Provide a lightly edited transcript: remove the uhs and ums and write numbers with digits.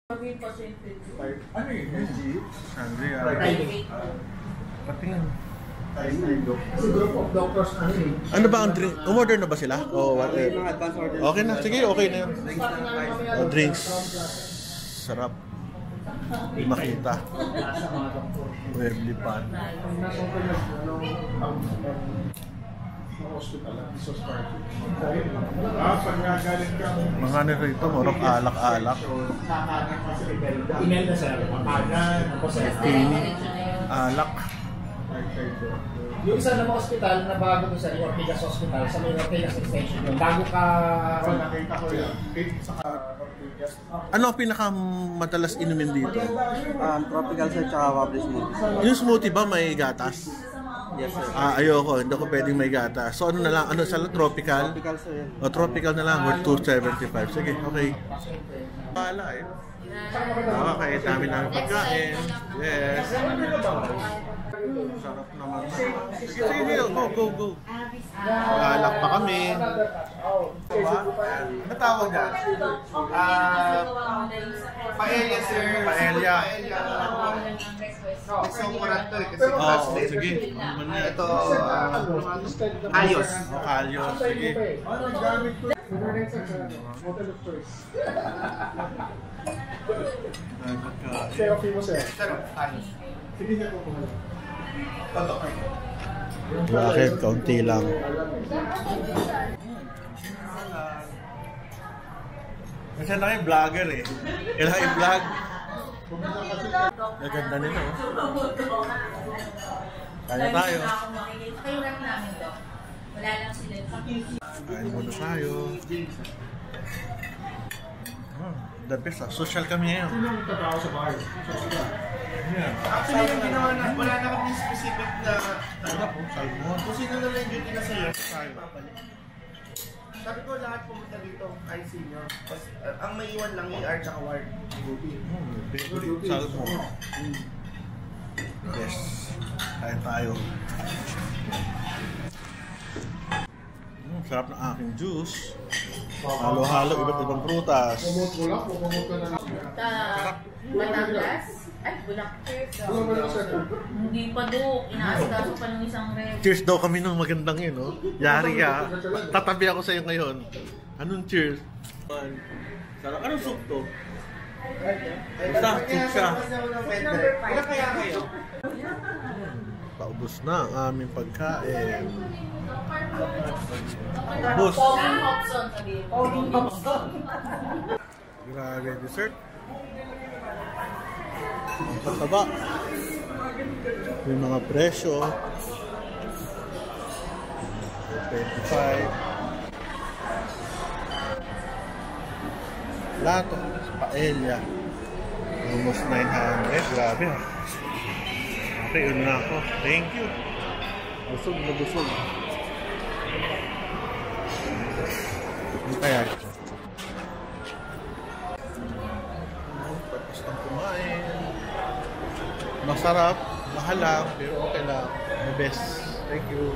Ano yun? Sandri, patingin. Kasi group of doctors Ano ba ang drink? Umorder na ba sila? O whatever. Okay na. Sige, okay na yun. Drinks. Sarap. Makita. Webly pan. Mga ano rito, morok alak-alak. Email na sir. Tini. Alak. Yung isa na mga hospital na bago doon sa Ortigas Hospital, sa may Ortigas Extension yun. Bago ka... Nakita ko yan. Saka Ortigas. Ano ang pinakamadalas inumin dito? Tropical sir, tsaka waffle smoothie. Yung smoothie ba may gatas? Yes sir. Ayoko, hindi ko pwedeng may gatas. So ano na lang, ano sa tropical? Tropical sir yan. O tropical na lang, worth 275. Sige, okay. Pala eh. Okay, dami namin pagkain. Yes. Sarap naman. Sige, sige, go. Alak pa kami. Ano tawag dyan? Paella sir. Paella. Gusto ko to kasi class day. Sige. Ano man yan? Ito, ayos. Kalyos, sige. Gamit ko. Hotel of choice. Share of mo sir. Sir, ayos. Sige sir po kumala. Bakit? Kaunti lang. Kasi na kayo vlogger eh. Kailangan i-vlog. Naganda nila oh. Kaya tayo. Kayo lang namin to. Wala lang sila. Kain muna tayo. The best ah. Social kami ngayon. Sino ang trabaho sa bar? Actually, yung ginawa na, wala na kami specific na Ano po? Salmon. kung sino na lang yung duty na sa'yo, tayo papalit. Sabi ko lahat pumunta dito, ay senior. Ang may iwan lang ER tsaka ward. Salmon. Yes. Kain tayo. Sarap ng aking juice. Halo-halo, iba't ibang prutas. Pumot ko lang, pumot ka na lang. Batangas? Ay, Bulacters. Ano ba lang sir? Hindi pa do. Inaasikaso pa ng isang rep. Cheers daw kami nung magandang yun, no? Yari ka. Tatabi ako sa'yo ngayon. Anong cheers? Sarap. Anong soup to? Basta, soup siya. Wala kaya kayo? Paubos na ang aming pagkain. Ubos. Poging Hobson, sabihin. Poging Hobson. Grabe, dessert. Ang pataba. Yung mga presyo. 25. Lato. Paella. Almost 900. Grabe ha. Okay, yun na ako. Thank you. Busog na busog. Ano kaya ito? Tapos ng kumain. Masarap, mahal lang, pero okay lang. The best. Thank you.